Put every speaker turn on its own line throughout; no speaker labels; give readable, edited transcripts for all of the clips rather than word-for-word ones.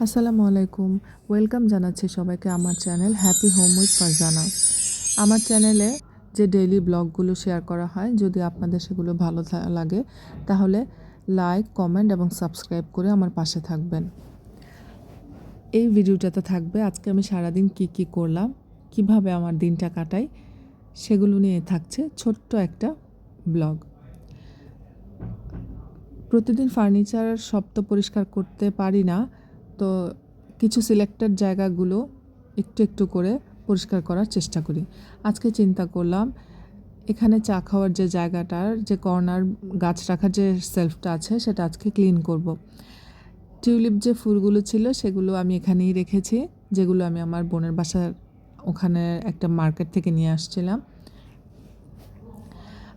আসসালামু আলাইকুম। ওয়েলকাম জানাচ্ছি সবাইকে আমার channel happy home with Farzana. আমার চ্যানেলে যে ডেইলি ব্লগগুলো শেয়ার করা হয়, যদি আপনাদের সেগুলো ভালো লাগে তাহলে লাইক, কমেন্ট এবং সাবস্ক্রাইব করে আমার পাশে থাকবেন। এই ভিডিওটাতে থাকবে আজকে আমি সারাদিন কি করলাম, কিভাবে আমার দিনটা কাটাই, সেগুলো নিয়ে থাকছে ছোট্ট একটা ব্লগ। প্রতিদিন ফার্নিচার সব তো পরিষ্কার করতে পারি না, তো কিছু সিলেক্টেড জায়গাগুলো একটু একটু করে পরিষ্কার করার চেষ্টা করি। আজকে চিন্তা করলাম এখানে চা খাওয়ার যে জায়গাটার যে কর্নার গাছ রাখার যে সেলফটা আছে সেটা আজকে ক্লিন করব। টিউলিপ যে ফুলগুলো ছিল সেগুলো আমি এখানেই রেখেছি, যেগুলো আমি আমার বোনের বাসার ওখানে একটা মার্কেট থেকে নিয়ে আসছিলাম।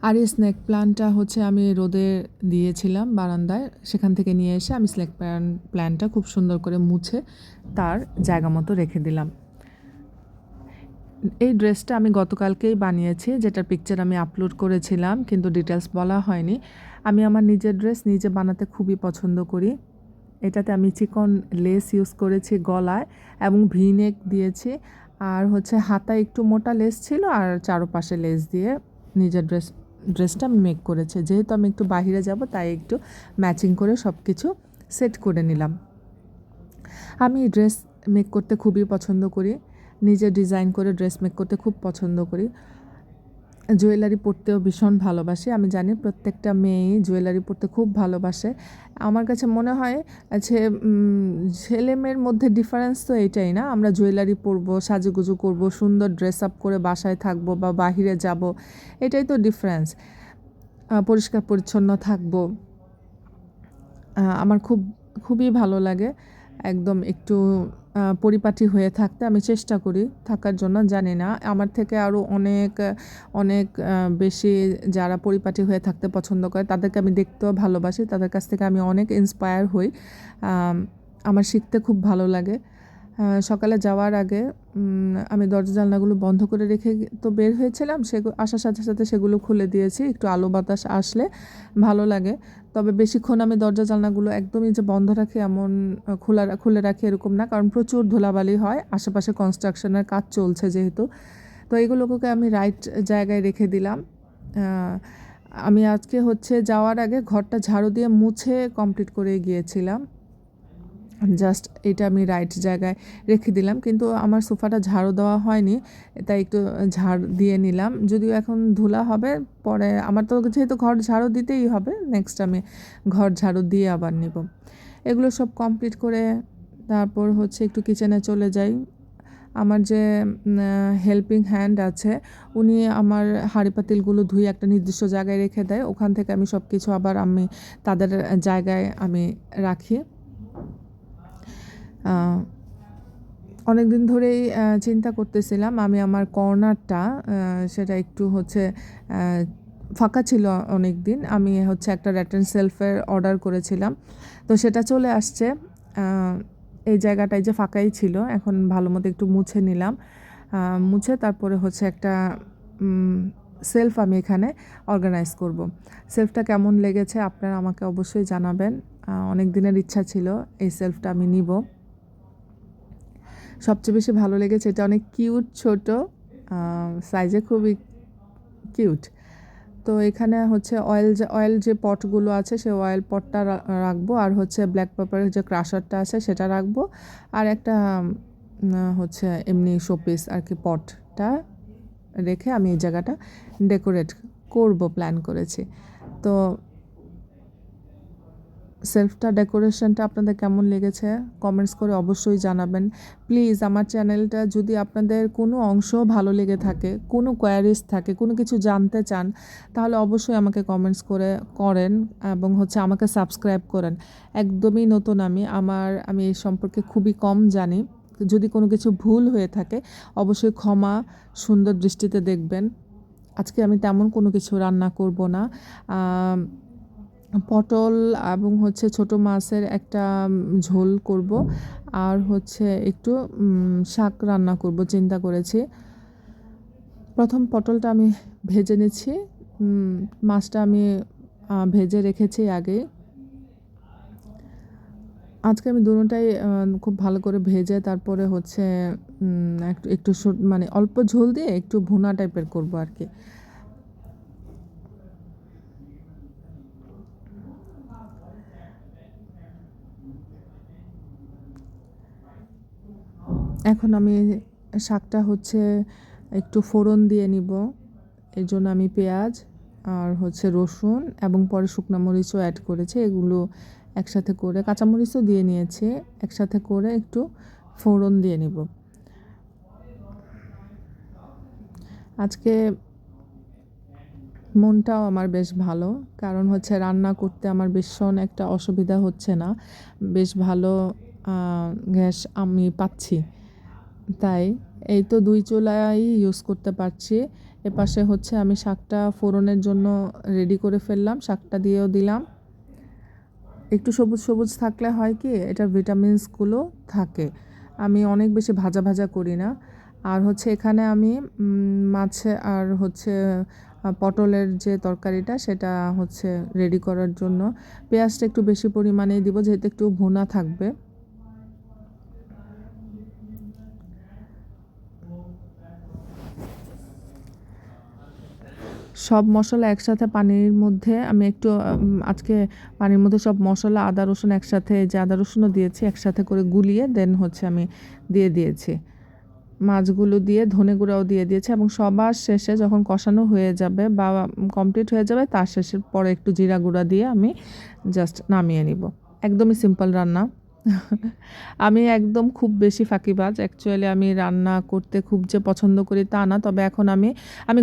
আর এই স্নেক প্ল্যান্টটা হচ্ছে আমি রোদে দিয়েছিলাম বারান্দায়, সেখান থেকে নিয়ে এসে আমি স্নেক প্ল্যান্টটা খুব সুন্দর করে মুছে তার জায়গা মতো রেখে দিলাম। এই ড্রেসটা আমি গতকালকেই বানিয়েছি, যেটার পিকচার আমি আপলোড করেছিলাম, কিন্তু ডিটেলস বলা হয়নি। আমি আমার নিজের ড্রেস নিজে বানাতে খুবই পছন্দ করি। এটাতে আমি চিকন লেস ইউজ করেছি গলায় এবং ভি নেক দিয়েছি, আর হচ্ছে হাতায় একটু মোটা লেস ছিল আর চারপাশে লেস দিয়ে নিজের ড্রেসটা আমি মেক করেছি। যেহেতু আমি একটু বাইরে যাব তাই একটু ম্যাচিং করে সব কিছু সেট করে নিলাম। আমি ড্রেস মেক করতে খুবই পছন্দ করি, নিজে ডিজাইন করে ড্রেস মেক করতে খুব পছন্দ করি। জুয়েলারি পরতেও ভীষণ ভালোবাসি। আমি জানি প্রত্যেকটা মেয়েই জুয়েলারি পরতে খুব ভালোবাসে। আমার কাছে মনে হয় যে ছেলে মেয়ের মধ্যে ডিফারেন্স তো এটাই না, আমরা জুয়েলারি পরবো, সাজুগুজু করবো, সুন্দর ড্রেস আপ করে বাসায় থাকবো বা বাহিরে যাব, এটাই তো ডিফারেন্স। পরিষ্কার পরিচ্ছন্ন থাকবো। আমার খুবই ভালো লাগে একদম একটু পরিপাটি হয়ে থাকতে। আমি চেষ্টা করি থাকার জন্য। জানি না, আমার থেকে আরও অনেক অনেক বেশি যারা পরিপাটি হয়ে থাকতে পছন্দ করে তাদেরকে আমি দেখতেও ভালোবাসি, তাদের কাছ থেকে আমি অনেক ইন্সপায়ার হই। আমার শিখতে খুব ভালো লাগে। সকালে যাওয়ার আগে আমি দরজা জানলাগুলো বন্ধ করে রেখে তো বের হয়েছিলাম, আসার সাথে সাথে সেগুলো খুলে দিয়েছি, একটু আলো বাতাস আসলে ভালো লাগে। তবে বেশিক্ষণ আমি দরজা জানলাগুলো একদমই যে বন্ধ রাখি এমন খুলে রাখি এরকম না, কারণ প্রচুর ধুলাবালি হয়, আশেপাশে কনস্ট্রাকশনের কাজ চলছে যেহেতু। তো এগুলোকে আমি রাইট জায়গায় রেখে দিলাম। আমি আজকে হচ্ছে যাওয়ার আগে ঘরটা ঝাড়ু দিয়ে মুছে কমপ্লিট করে গিয়েছিলাম। জাস্ট এটা আমি রাইট জায়গায় রেখে দিলাম, কিন্তু আমার সোফাটা ঝাড়ু দেওয়া হয়নি, তাই একটু ঝাড় দিয়ে নিলাম। যদিও এখন ধুলা হবে, পরে আমার তো যেহেতু ঘর ঝাড়ু দিতেই হবে, নেক্সট আমি ঘর ঝাড়ু দিয়ে আবার নিব। এগুলো সব কমপ্লিট করে তারপর হচ্ছে একটু কিচেনে চলে যাই। আমার যে হেল্পিং হ্যান্ড আছে, উনি আমার হাঁড়ি পাতিলগুলো ধুয়ে একটা নির্দিষ্ট জায়গায় রেখে দেয়, ওখান থেকে আমি সব কিছু আবার আমি তাদের জায়গায় আমি রাখি। অনেক দিন ধরেই চিন্তা করতেছিলাম আমি আমার কর্নারটা সেটা একটু হচ্ছে ফাঁকা ছিল অনেক দিন। আমি হচ্ছে একটা র্যাটেন সেলফের অর্ডার করেছিলাম, তো সেটা চলে আসছে। এই জায়গাটায় যে ফাঁকাই ছিল, এখন ভালো মতো একটু মুছে নিলাম। মুছে তারপরে হচ্ছে একটা সেলফ আমি এখানে অর্গানাইজ করব। সেলফটা কেমন লেগেছে আপনারা আমাকে অবশ্যই জানাবেন। অনেক দিনের ইচ্ছা ছিল এই সেলফটা আমি নিব। সবচেয়ে বেশি ভালো লেগেছে এটা অনেক কিউট, ছোট সাইজে খুবই কিউট। তো এখানে হচ্ছে অয়েল যে পটগুলো আছে সে অয়েল পটটা রাখবো, আর হচ্ছে ব্ল্যাক পেপারের যে ক্রাশারটা আছে সেটা রাখবো, আর একটা হচ্ছে এমনি শোপিস আর কি পটটা রেখে আমি এই জায়গাটা ডেকোরেট করব প্ল্যান করেছি। তো সেলফটা ডেকোরেশনটা আপনাদের কেমন লেগেছে কমেন্টস করে অবশ্যই জানাবেন। প্লিজ আমার চ্যানেলটা যদি আপনাদের কোনো অংশ ভালো লেগে থাকে, কোনো কোয়ারিজ থাকে, কোনো কিছু জানতে চান, তাহলে অবশ্যই আমাকে কমেন্টস করেন এবং হচ্ছে আমাকে সাবস্ক্রাইব করেন। একদমই নতুন আমি এই সম্পর্কে খুবই কম জানি। যদি কোনো কিছু ভুল হয়ে থাকে অবশ্যই ক্ষমা সুন্দর দৃষ্টিতে দেখবেন। আজকে আমি তেমন কোনো কিছু রান্না করব না। পটল এবং হচ্ছে ছোট মাছের একটা ঝোল করব, আর হচ্ছে একটু শাক রান্না করব চিন্তা করেছি। প্রথম পটলটা আমি ভেজে নিচ্ছি, মাছটা আমি ভেজে রেখেছি আগে। আজকে আমি দুটোটাই খুব ভালো করে ভেজে তারপরে হচ্ছে একটু একটু মানে অল্প ঝোল দিয়ে একটু ভুনা টাইপের করব আর কি। এখন আমি শাকটা হচ্ছে একটু ফোড়ন দিয়ে নিব। এর জন্য আমি পেঁয়াজ আর হচ্ছে রসুন এবং পরে শুকনো মরিচও অ্যাড করেছি। এগুলো একসাথে করে কাঁচামরিচও দিয়ে নিয়েছি, একসাথে করে একটু ফোড়ন দিয়ে নিব। আজকে মনটাও আমার বেশ ভালো, কারণ হচ্ছে রান্না করতে আমার ভীষণ একটা অসুবিধা হচ্ছে না, বেশ ভালো গ্যাস আমি পাচ্ছি। তাই এই তো 2 চুলাই ইউজ করতে পারছি। এপাশে হচ্ছে আমি শাকটা ফোড়নের জন্য রেডি করে ফেললাম, শাকটা দিয়েও দিলাম। একটু সবুজ সবুজ থাকলে হয় কি এটার ভিটামিনসগুলো থাকে। আমি অনেক বেশি ভাজা ভাজা করি না। আর হচ্ছে এখানে আমি মাছ আর হচ্ছে পটলের যে তরকারিটা সেটা হচ্ছে রেডি করার জন্য পেঁয়াজটা একটু বেশি পরিমাণেই দিব, যেহেতু একটু ভুনা থাকবে। সব মশলা একসাথে পানির মধ্যে আমি একটু আজকে পানির মধ্যে সব মশলা আদা রসুন একসাথে, যে আদা রসুনও দিয়েছি একসাথে করে গুলিয়ে দেন হচ্ছে আমি দিয়ে দিয়েছি। মাছগুলো দিয়ে ধনে গুঁড়াও দিয়ে দিয়েছি এবং সবার শেষে যখন কষানো হয়ে যাবে বা কমপ্লিট হয়ে যাবে তার শেষের পরে একটু জিরা গুঁড়া দিয়ে আমি জাস্ট নামিয়ে নিব। একদমই সিম্পল রান্না। আমি একদম খুব বেশি ফাঁকিবাজ। অ্যাকচুয়ালি আমি রান্না করতে খুব যে পছন্দ করি তা না। তবে এখন আমি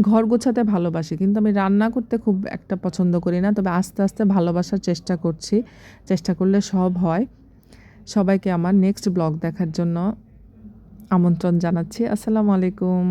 ঘর গোছাতে ভালোবাসি। কিন্তু আমি রান্না করতে খুব একটা পছন্দ করি না। তবে আস্তে, আস্তে ভালোবাসার চেষ্টা করছি। চেষ্টা করলে সব হয়। সবাইকে আমার নেক্সট ব্লগ দেখার জন্য আমন্ত্রণ জানাচ্ছি। আসসালামু আলাইকুম।